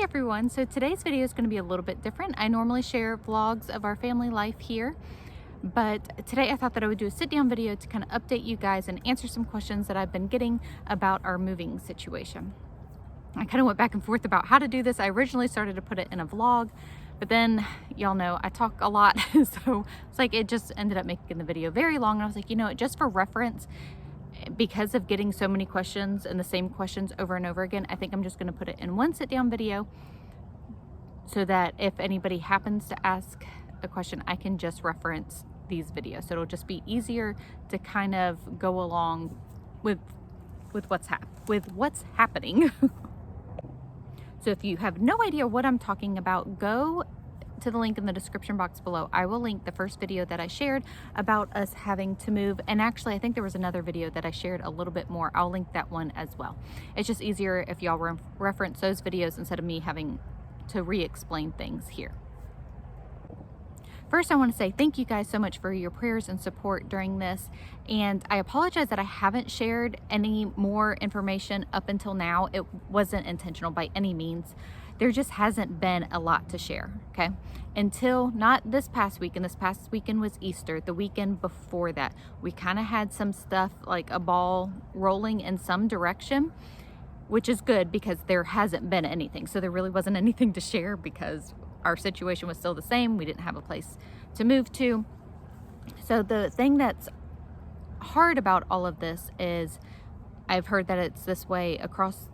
everyone, so today's video is going to be a little bit different. I normally share vlogs of our family life here, but today I thought that I would do a sit-down video to kind of update you guys and answer some questions that I've been getting about our moving situation. I kind of went back and forth about how to do this. I originally started to put it in a vlog, but then y'all know I talk a lot, so it's like it just ended up making the video very long, and I was like, you know, just for reference, because of getting so many questions and the same questions over and over again, I think I'm just going to put it in one sit down video so that if anybody happens to ask a question, I can just reference these videos. So it'll just be easier to kind of go along with what's happening. So if you have no idea what I'm talking about, go to the link in the description box below. I will link the first video that I shared about us having to move, and actually I think there was another video that I shared a little bit more. I'll link that one as well. It's just easier if y'all reference those videos instead of me having to re-explain things here. First, I want to say thank you guys so much for your prayers and support during this, and I apologize that I haven't shared any more information up until now. It wasn't intentional by any means. There just hasn't been a lot to share, okay? Until not this past week, and this past weekend was Easter. The weekend before that, we kind of had some stuff like a ball rolling in some direction, which is good because there hasn't been anything. So there really wasn't anything to share because our situation was still the same. We didn't have a place to move to. So the thing that's hard about all of this is, I've heard that it's this way across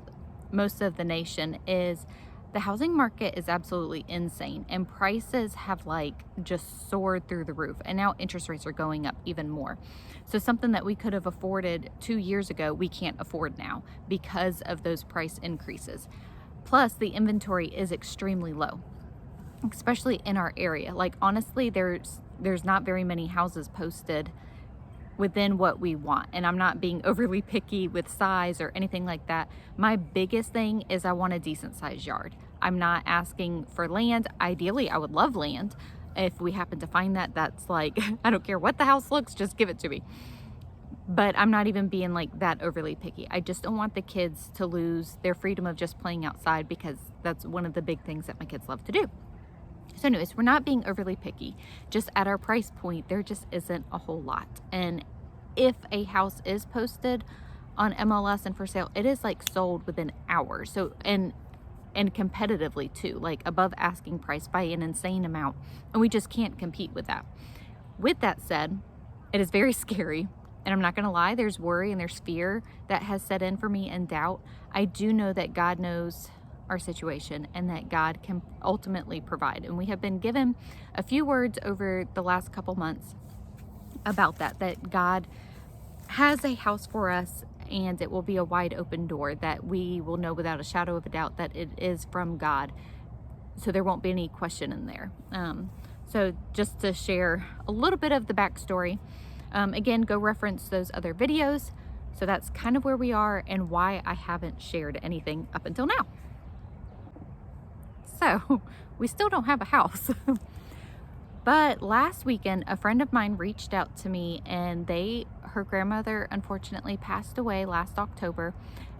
most of the nation, is the housing market is absolutely insane, and prices have like just soared through the roof, and now interest rates are going up even more. So something that we could have afforded 2 years ago, we can't afford now because of those price increases. Plus the inventory is extremely low, especially in our area. Like honestly, there's not very many houses posted within what we want, and I'm not being overly picky with size or anything like that. My biggest thing is I want a decent sized yard. I'm not asking for land. Ideally, I would love land. If we happen to find that, that's like, I don't care what the house looks, just give it to me. But I'm not even being like that overly picky. I just don't want the kids to lose their freedom of just playing outside, because that's one of the big things that my kids love to do. So anyways, we're not being overly picky. Just at our price point, there just isn't a whole lot. And if a house is posted on MLS and for sale, it is like sold within hours. So, and competitively too, like above asking price by an insane amount. And we just can't compete with that. With that said, it is very scary. And I'm not gonna lie, there's worry and there's fear that has set in for me, and doubt. I do know that God knows our situation and that God can ultimately provide. And we have been given a few words over the last couple months about that God has a house for us, and it will be a wide open door that we will know without a shadow of a doubt that it is from God. So there won't be any question in there. So just to share a little bit of the backstory, again, go reference those other videos. So that's kind of where we are and why I haven't shared anything up until now. So we still don't have a house. But last weekend, a friend of mine reached out to me, and her grandmother unfortunately passed away last October,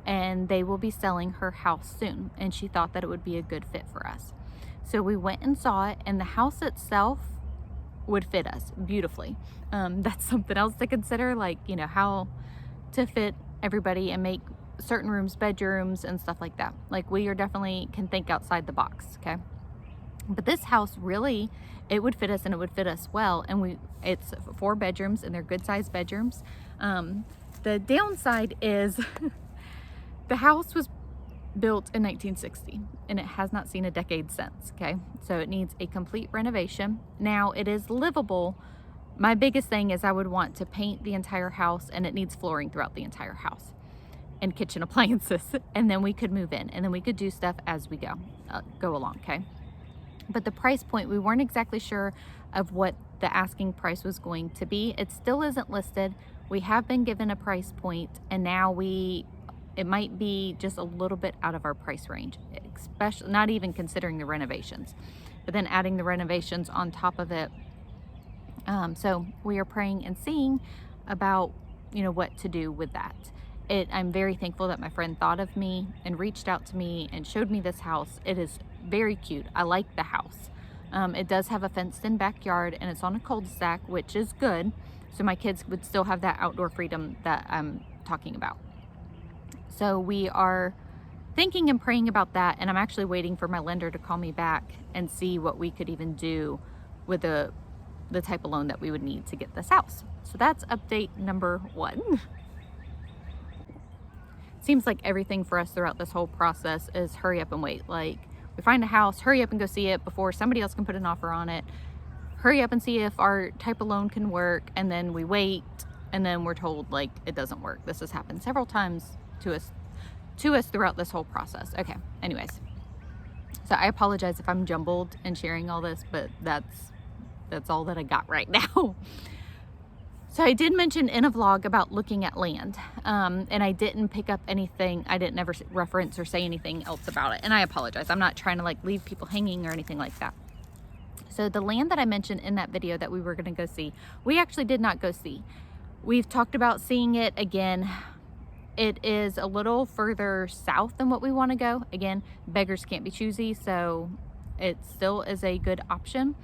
and they will be selling her house soon. And she thought that it would be a good fit for us. So we went and saw it, and the house itself would fit us beautifully. That's something else to consider, like, you know, how to fit everybody and make certain rooms bedrooms and stuff like that. Like, we are definitely can think outside the box, okay? But this house really, it would fit us, and it would fit us well. And it's 4 bedrooms, and they're good sized bedrooms. The downside is the house was built in 1960, and it has not seen a decade since, okay? So it needs a complete renovation. Now it is livable. My biggest thing is I would want to paint the entire house, and it needs flooring throughout the entire house and kitchen appliances, and then we could move in, and then we could do stuff as we go along, okay? But the price point, we weren't exactly sure of what the asking price was going to be. It still isn't listed. We have been given a price point, and now it might be just a little bit out of our price range, especially not even considering the renovations, but then adding the renovations on top of it. So we are praying and seeing about, you know, what to do with that. I'm very thankful that my friend thought of me and reached out to me and showed me this house. It is very cute. I like the house. It does have a fenced-in backyard, and it's on a cul-de-sac, which is good. So my kids would still have that outdoor freedom that I'm talking about. So we are thinking and praying about that, and I'm actually waiting for my lender to call me back and see what we could even do with the type of loan that we would need to get this house. So that's update number 1. Seems like everything for us throughout this whole process is hurry up and wait. Like, we find a house, hurry up and go see it before somebody else can put an offer on it. Hurry up and see if our type of loan can work, and then we wait, and then we're told like it doesn't work. This has happened several times to us throughout this whole process. Okay, anyways. So I apologize if I'm jumbled in sharing all this, but that's all that I got right now. So I did mention in a vlog about looking at land, and I didn't pick up anything. I didn't ever reference or say anything else about it, and I apologize. I'm not trying to like leave people hanging or anything like that. So the land that I mentioned in that video that we were going to go see, we actually did not go see. We've talked about seeing it again. It is a little further south than what we want to go. Again, beggars can't be choosy, so it still is a good option.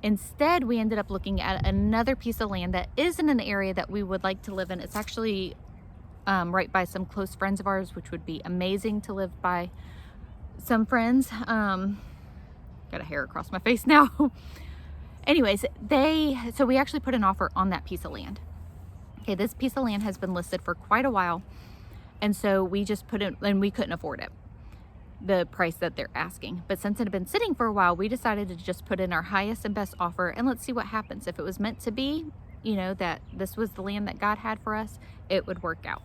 Instead, we ended up looking at another piece of land that is in an area that we would like to live in. It's actually right by some close friends of ours, which would be amazing to live by some friends. Got a hair across my face now. Anyways, so we actually put an offer on that piece of land. Okay, this piece of land has been listed for quite a while, and so we just put it, and we couldn't afford it, the price that they're asking. But since it had been sitting for a while, we decided to just put in our highest and best offer, and let's see what happens. If it was meant to be, you know, that this was the land that God had for us, it would work out.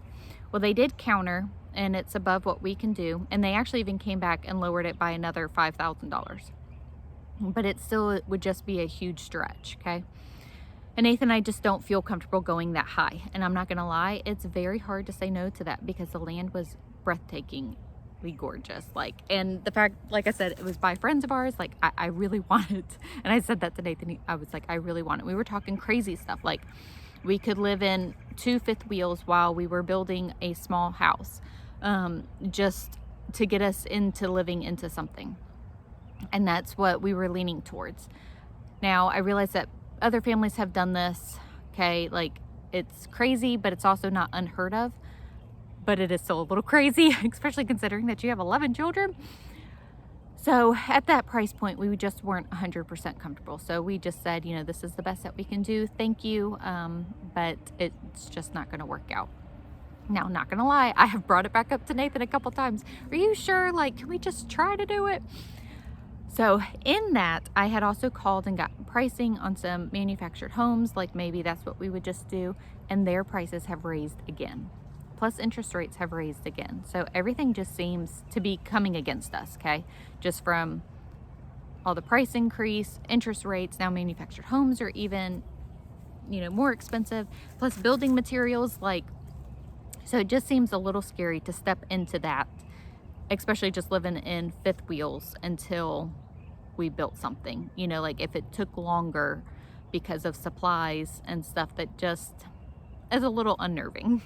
Well, they did counter, and it's above what we can do, and they actually even came back and lowered it by another $5,000. But it still would just be a huge stretch, okay? And Nathan and I just don't feel comfortable going that high. And I'm not gonna lie, it's very hard to say no to that because the land was breathtakingly gorgeous. And the fact, like I said, it was by friends of ours, like I really want it. And I said that to Nathan, I was like, I really want it. We were talking crazy stuff, like we could live in 2 fifth wheels while we were building a small house, just to get us into living into something. And that's what we were leaning towards. Now, I realize that other families have done this, okay? Like, it's crazy, but it's also not unheard of. But it is still a little crazy, especially considering that you have 11 children. So at that price point, we just weren't 100% comfortable. So we just said, you know, this is the best that we can do. Thank you, but it's just not gonna work out. Now, not gonna lie, I have brought it back up to Nathan a couple times. Are you sure? Like, can we just try to do it? So in that, I had also called and got pricing on some manufactured homes, like maybe that's what we would just do, and their prices have raised again. Plus interest rates have raised again. So everything just seems to be coming against us, okay? Just from all the price increase, interest rates, now manufactured homes are even, you know, more expensive, plus building materials, like, so it just seems a little scary to step into that, especially just living in fifth wheels until we built something, you know, like if it took longer because of supplies and stuff, that just is a little unnerving.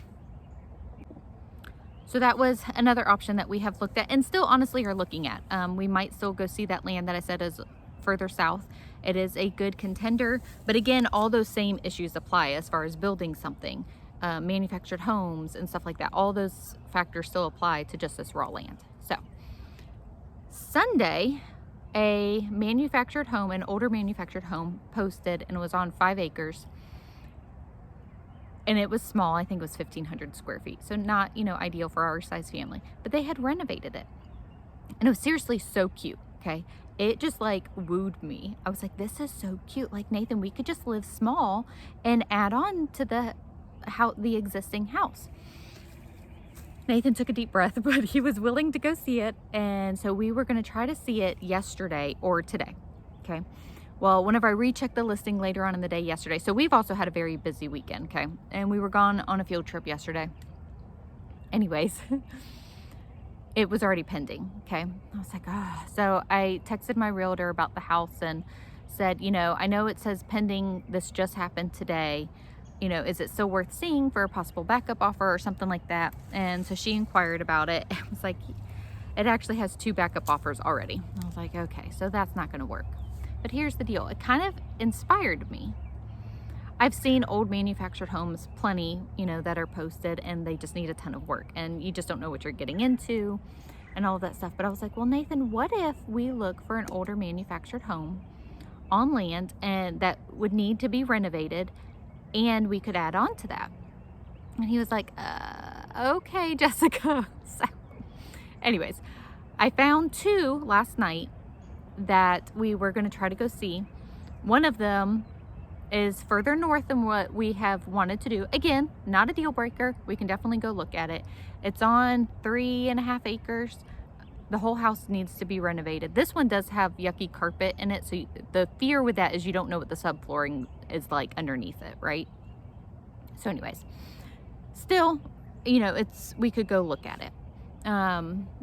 So that was another option that we have looked at and still honestly are looking at. We might still go see that land that I said is further south. It is a good contender, but again, all those same issues apply as far as building something, manufactured homes and stuff like that. All those factors still apply to just this raw land. So Sunday, a manufactured home, an older manufactured home posted, and it was on 5 acres. And it was small, I think it was 1,500 square feet. So not, you know, ideal for our size family, but they had renovated it. And it was seriously so cute, okay? It just like wooed me. I was like, this is so cute. Like, Nathan, we could just live small and add on to the existing house. Nathan took a deep breath, but he was willing to go see it. And so we were gonna try to see it yesterday or today, okay? Well, whenever I rechecked the listing later on in the day yesterday, so we've also had a very busy weekend, okay? And we were gone on a field trip yesterday. Anyways, it was already pending, okay? I was like, ah. So I texted my realtor about the house and said, you know, I know it says pending, this just happened today. you know, is it still worth seeing for a possible backup offer or something like that? And so she inquired about it. It was like, it actually has 2 backup offers already. I was like, okay, so that's not going to work. But here's the deal. It kind of inspired me. I've seen old manufactured homes plenty, you know, that are posted and they just need a ton of work and you just don't know what you're getting into and all of that stuff. But I was like, well, Nathan, what if we look for an older manufactured home on land and that would need to be renovated and we could add on to that? And he was like, okay, Jessica. So anyways, I found 2 last night that we were going to try to go see. One of them is further north than what we have wanted to do. Again, not a deal breaker. We can definitely go look at it. It's on 3.5 acres. The whole house needs to be renovated. This one does have yucky carpet in it. So the fear with that is you don't know what the subflooring is like underneath it, right? So anyways, still, you know, we could go look at it.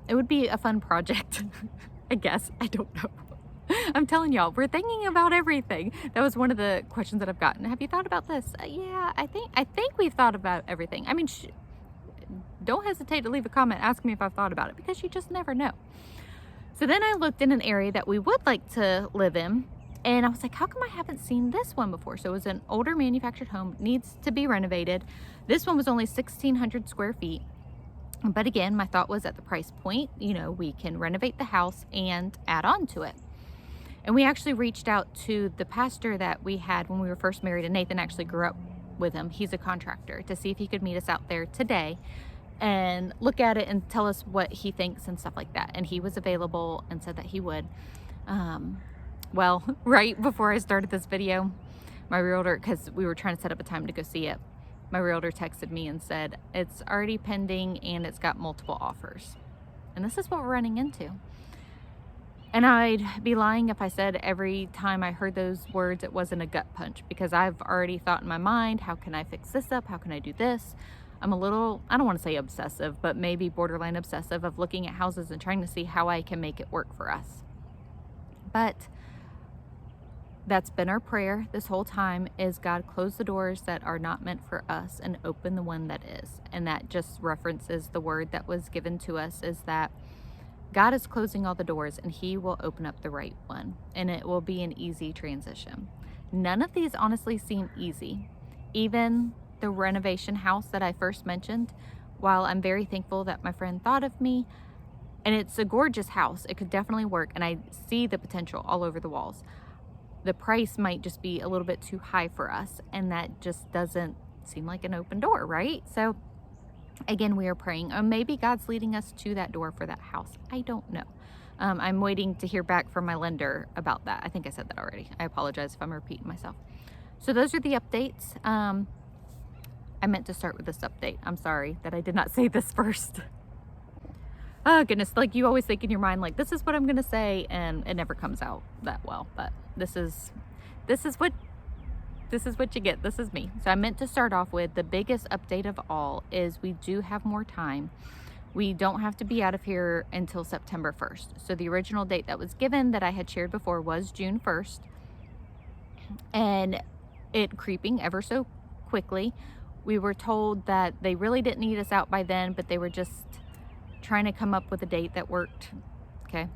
It would be a fun project, I guess. I don't know. I'm telling y'all, we're thinking about everything. That was one of the questions that I've gotten. Have you thought about this? Yeah, I think we've thought about everything. I mean, don't hesitate to leave a comment. Ask me if I've thought about it because you just never know. So then I looked in an area that we would like to live in. And I was like, how come I haven't seen this one before? So it was an older manufactured home, needs to be renovated. This one was only 1,600 square feet. But again, my thought was at the price point, you know, we can renovate the house and add on to it. And we actually reached out to the pastor that we had when we were first married, and Nathan actually grew up with him. He's a contractor, to see if he could meet us out there today and look at it and tell us what he thinks and stuff like that. And he was available and said that he would. Well, right before I started this video, my realtor, because we were trying to set up a time to go see it, my realtor texted me and said, it's already pending and it's got multiple offers. And this is what we're running into. And I'd be lying if I said every time I heard those words, it wasn't a gut punch, because I've already thought in my mind, how can I fix this up? How can I do this? I'm a little, I don't want to say obsessive, but maybe borderline obsessive of looking at houses and trying to see how I can make it work for us. But that's been our prayer this whole time, is God, close the doors that are not meant for us and open the one that is. And that just references the word that was given to us, is that God is closing all the doors and he will open up the right one, and it will be an easy transition. None of these honestly seem easy. Even the renovation house that I first mentioned, while I'm very thankful that my friend thought of me, and it's a gorgeous house, it could definitely work, and I see the potential all over the walls. The price might just be a little bit too high for us, and that just doesn't seem like an open door, right? So again, we are praying. Maybe God's leading us to that door for that house. I don't know. I'm waiting to hear back from my lender about that. I think I said that already. I apologize if I'm repeating myself. So those are the updates. I meant to start with this update. I'm sorry that I did not say this first. Oh goodness, like you always think in your mind, like, this is what I'm gonna say, and it never comes out that well. But this is what you get. This is me. So I meant to start off with the biggest update of all is we do have more time. We don't have to be out of here until September 1st. So the original date that was given that I had shared before was June 1st. And it creeping ever so quickly. We were told that they really didn't need us out by then, but they were just trying to come up with a date that worked. Okay.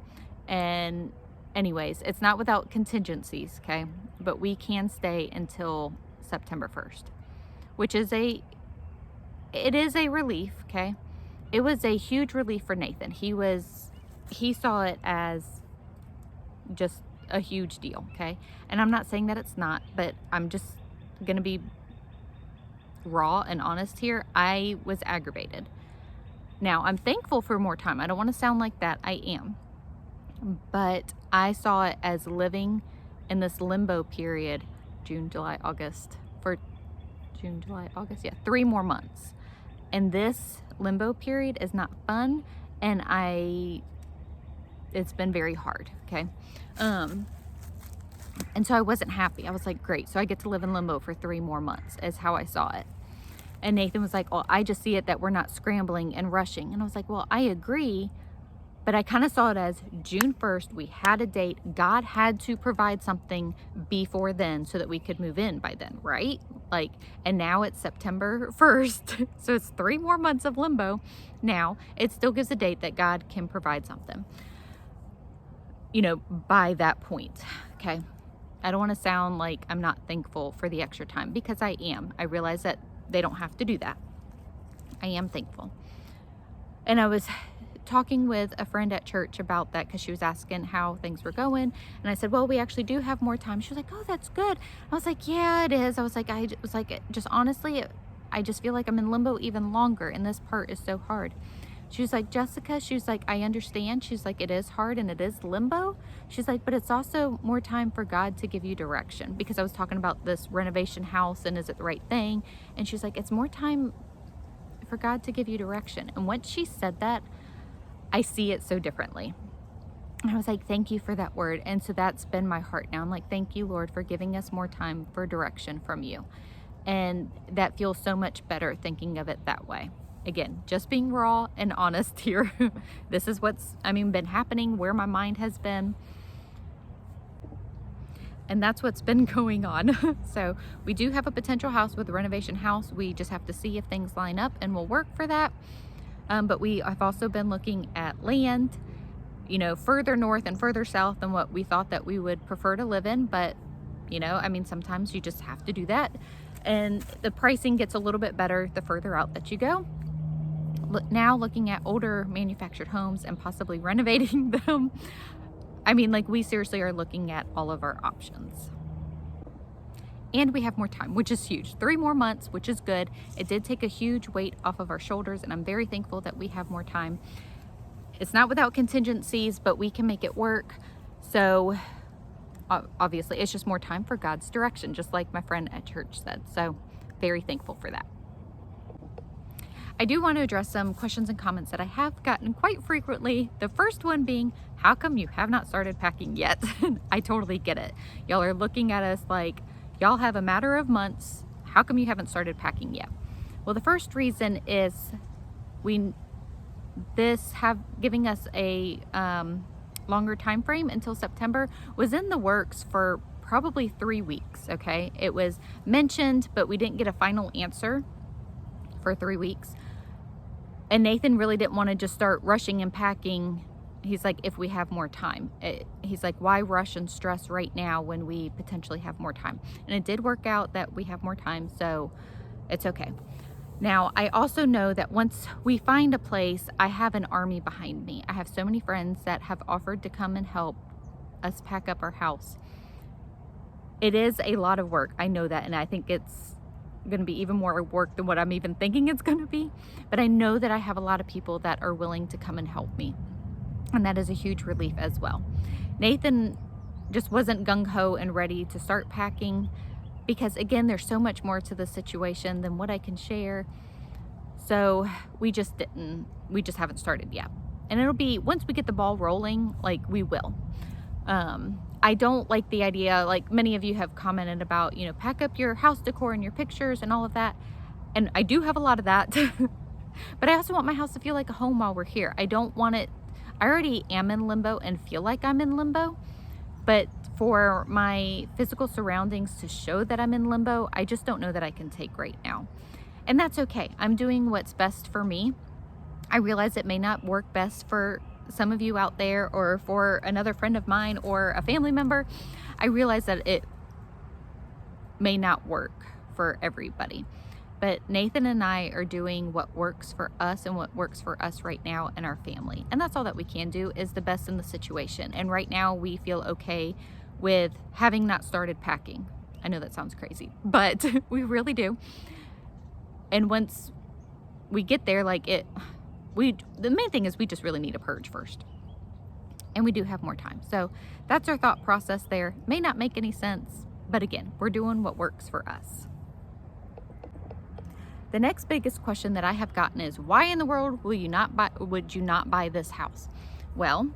And anyways, it's not without contingencies, okay? But we can stay until September 1st, which is it is a relief, okay? It was a huge relief for Nathan. He saw it as just a huge deal, okay? And I'm not saying that it's not, but I'm just gonna be raw and honest here. I was aggravated. Now, I'm thankful for more time. I don't want to sound like that. I am. But I saw it as living in this limbo period, June, July, August, 3 more months. And this limbo period is not fun, and it's been very hard, okay? And so I wasn't happy. I was like, great, so I get to live in limbo for 3 more months, is how I saw it. And Nathan was like, well, I just see it that we're not scrambling and rushing. And I was like, well, I agree, but I kind of saw it as June 1st, we had a date. God had to provide something before then so that we could move in by then, right? Like, and now it's September 1st. So it's 3 more months of limbo. Now it still gives a date that God can provide something, by that point. Okay. I don't want to sound like I'm not thankful for the extra time, because I am. I realize that they don't have to do that. I am thankful. And I was talking with a friend at church about that, because she was asking how things were going, and I said, well, we actually do have more time. She was like, oh, that's good. I was like, yeah, it is. I was like, just honestly, I just feel like I'm in limbo even longer, and this part is so hard. She was like, Jessica, she was like, I understand. She's like, it is hard and it is limbo. She's like, but it's also more time for God to give you direction, because I was talking about this renovation house and is it the right thing? And she's like, it's more time for God to give you direction. And once she said that, I see it so differently. And I was like, thank you for that word. And so that's been my heart now. I'm like, thank you, Lord, for giving us more time for direction from you. And that feels so much better thinking of it that way. Again, just being raw and honest here. This is what's, been happening, where my mind has been. And that's what's been going on. So we do have a potential house with a renovation house. We just have to see if things line up and we'll work for that. But I've also been looking at land, further north and further south than what we thought that we would prefer to live in. But, sometimes you just have to do that. And the pricing gets a little bit better the further out that you go. Now looking at older manufactured homes and possibly renovating them. We seriously are looking at all of our options. And we have more time, which is huge. 3 more months, which is good. It did take a huge weight off of our shoulders, and I'm very thankful that we have more time. It's not without contingencies, but we can make it work. So obviously it's just more time for God's direction, just like my friend at church said. So very thankful for that. I do want to address some questions and comments that I have gotten quite frequently. The first one being, how come you have not started packing yet? I totally get it. Y'all are looking at us like, y'all have a matter of months. How come you haven't started packing yet? Well, the first reason is giving us a longer time frame until September was in the works for probably 3 weeks. Okay, it was mentioned, but we didn't get a final answer for 3 weeks. And Nathan really didn't want to just start rushing and packing. He's like, if we have more time. He's like, why rush and stress right now when we potentially have more time? And it did work out that we have more time, so it's okay. Now, I also know that once we find a place, I have an army behind me. I have so many friends that have offered to come and help us pack up our house. It is a lot of work. I know that, and I think it's going to be even more work than what I'm even thinking it's going to be. But I know that I have a lot of people that are willing to come and help me. And that is a huge relief as well. Nathan just wasn't gung-ho and ready to start packing because, again, there's so much more to the situation than what I can share. So we just haven't started yet. And it'll be, once we get the ball rolling, we will. I don't like the idea, like many of you have commented about, pack up your house decor and your pictures and all of that. And I do have a lot of that. But I also want my house to feel like a home while we're here. I don't want it, I already am in limbo and feel like I'm in limbo. But for my physical surroundings to show that I'm in limbo, I just don't know that I can take right now. And that's okay. I'm doing what's best for me. I realize it may not work best for some of you out there or for another friend of mine or a family member. I realize that it may not work for everybody. But Nathan and I are doing what works for us and what works for us right now in our family. And that's all that we can do, is the best in the situation. And right now we feel okay with having not started packing. I know that sounds crazy, but we really do. And once we get there, the main thing is we just really need a purge first. And we do have more time. So that's our thought process there. May not make any sense, but again, we're doing what works for us. The next biggest question that I have gotten is, why in the world would you not buy this house? Well,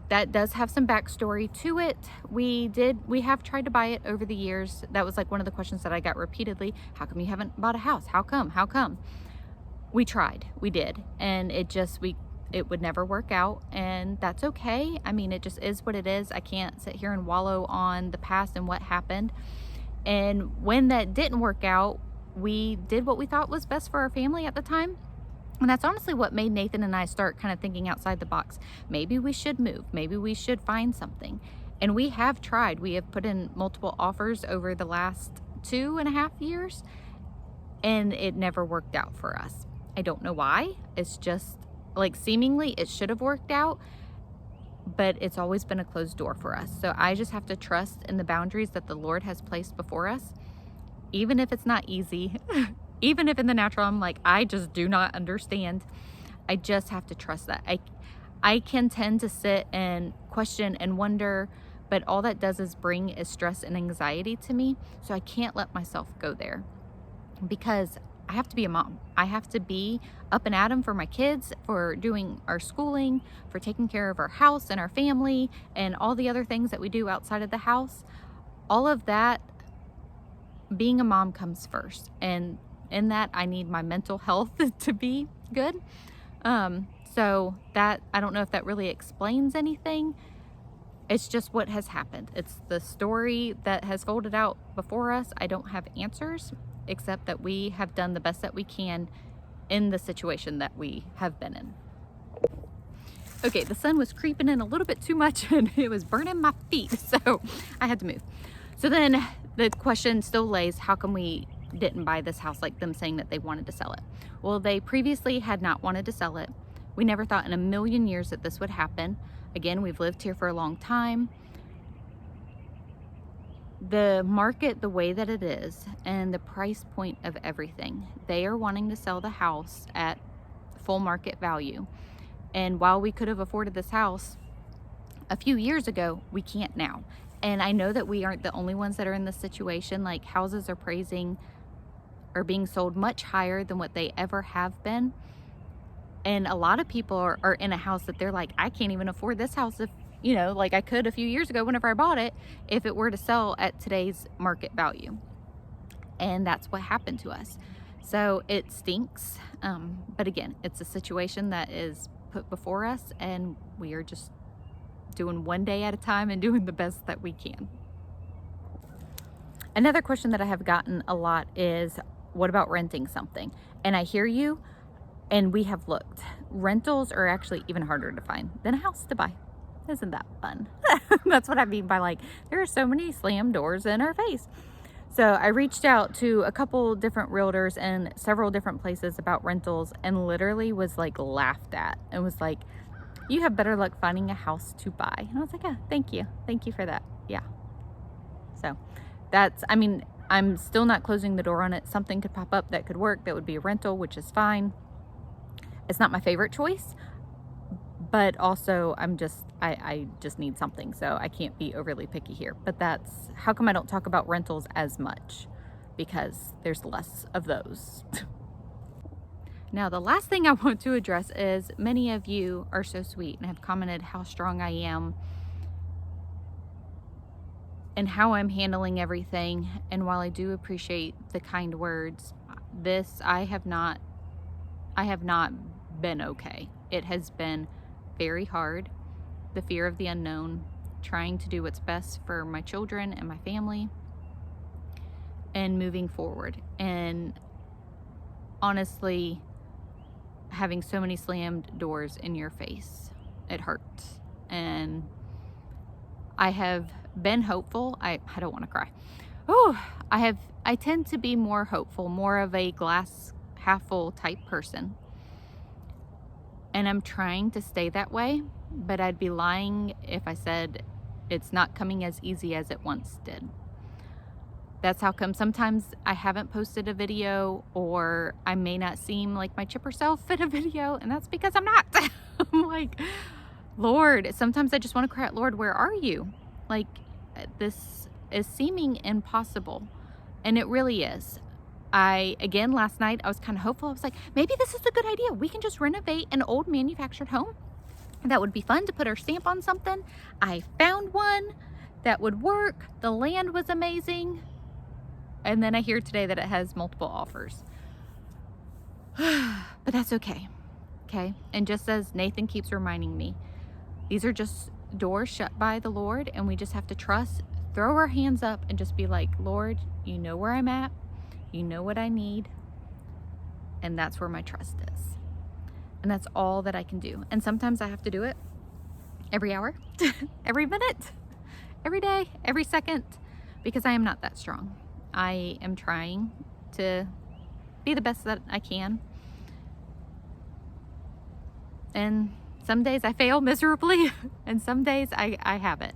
that does have some backstory to it. We have tried to buy it over the years. That was one of the questions that I got repeatedly. How come you haven't bought a house? How come? We tried, we did, and it would never work out, and that's okay. It just is what it is. I can't sit here and wallow on the past and what happened. And when that didn't work out, we did what we thought was best for our family at the time. And that's honestly what made Nathan and I start kind of thinking outside the box. Maybe we should move. Maybe we should find something. And we have tried. We have put in multiple offers over the last 2.5 years, and it never worked out for us. I don't know why. It's just like seemingly it should have worked out, but it's always been a closed door for us. So I just have to trust in the boundaries that the Lord has placed before us, even if it's not easy. Even if in the natural I'm like, I just do not understand. I just have to trust that. I can tend to sit and question and wonder, but all that does is bring is stress and anxiety to me. So I can't let myself go there, because I have to be a mom. I have to be up and at 'em for my kids, for doing our schooling, for taking care of our house and our family, and all the other things that we do outside of the house. All of that, being a mom comes first. And in that, I need my mental health to be good. So that, I don't know if that really explains anything. It's just what has happened. It's the story that has folded out before us. I don't have answers, except that we have done the best that we can in the situation that we have been in. Okay, the sun was creeping in a little bit too much and it was burning my feet, so I had to move. So then the question still lays, how come we didn't buy this house, like them saying that they wanted to sell it? Well, they previously had not wanted to sell it. We never thought in a million years that this would happen. Again, we've lived here for a long time. The market, the way that it is, and the price point of everything, they are wanting to sell the house at full market value. And while we could have afforded this house a few years ago, we can't now. And I know that we aren't the only ones that are in this situation. Like, houses are being sold much higher than what they ever have been. And a lot of people are in a house that they're like, I can't even afford this house if, like I could a few years ago whenever I bought it, if it were to sell at today's market value. And that's what happened to us. So it stinks. But again, it's a situation that is put before us, and we are just doing one day at a time and doing the best that we can. Another question that I have gotten a lot is, what about renting something? And I hear you, and we have looked. Rentals are actually even harder to find than a house to buy. Isn't that fun? That's what I mean by, like, there are so many slam doors in our face. So I reached out to a couple different realtors and several different places about rentals, and literally was like laughed at and was like, you have better luck finding a house to buy. And I was like, yeah, thank you for that. Yeah. So that's, I'm still not closing the door on it. Something could pop up that could work, that would be a rental, which is fine. It's not my favorite choice, but also I just need something, so I can't be overly picky here. But that's how come I don't talk about rentals as much, because there's less of those. Now, the last thing I want to address is, many of you are so sweet and have commented how strong I am and how I'm handling everything. And while I do appreciate the kind words, I have not been okay. It has been very hard. The fear of the unknown, trying to do what's best for my children and my family, and moving forward. And honestly, having so many slammed doors in your face, it hurts. And I have been hopeful. I don't want to cry. I tend to be more hopeful, more of a glass half full type person. And I'm trying to stay that way, but I'd be lying if I said it's not coming as easy as it once did. That's how come sometimes I haven't posted a video, or I may not seem like my chipper self in a video, and that's because I'm not. I'm like, Lord, sometimes I just want to cry out, Lord, where are you? Like, this is seeming impossible, and it really is. Again, last night, I was kind of hopeful. I was like, maybe this is a good idea. We can just renovate an old manufactured home. That would be fun to put our stamp on something. I found one that would work. The land was amazing. And then I hear today that it has multiple offers. But that's okay. Okay. And just as Nathan keeps reminding me, these are just doors shut by the Lord, and we just have to trust throw our hands up and just be like, Lord, you know where I'm at, you know what I need, and that's where my trust is. And that's all that I can do. And sometimes I have to do it every hour, every minute, every day, every second, because I am not that strong. I am trying to be the best that I can. And some days I fail miserably, and some days I have it.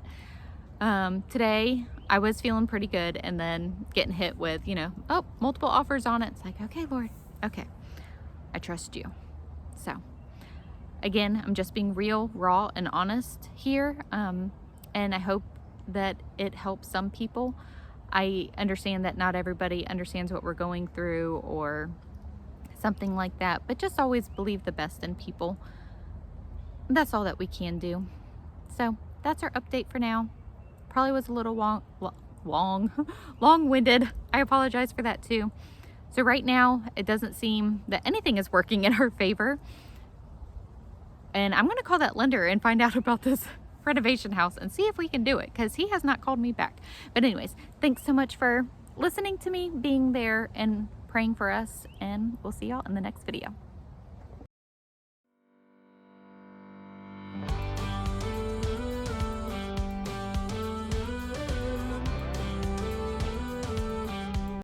Today I was feeling pretty good, and then getting hit with, multiple offers on it. It's like, okay, Lord, okay, I trust you. So again, I'm just being real, raw, and honest here. And I hope that it helps some people. I understand that not everybody understands what we're going through or something like that, but just always believe the best in people. That's all that we can do. So that's our update for now. Probably was a little long-winded. I apologize for that too. So right now, it doesn't seem that anything is working in our favor. And I'm gonna call that lender and find out about this renovation house and see if we can do it, because he has not called me back. But anyways, thanks so much for listening to me, being there, and praying for us, and we'll see y'all in the next video.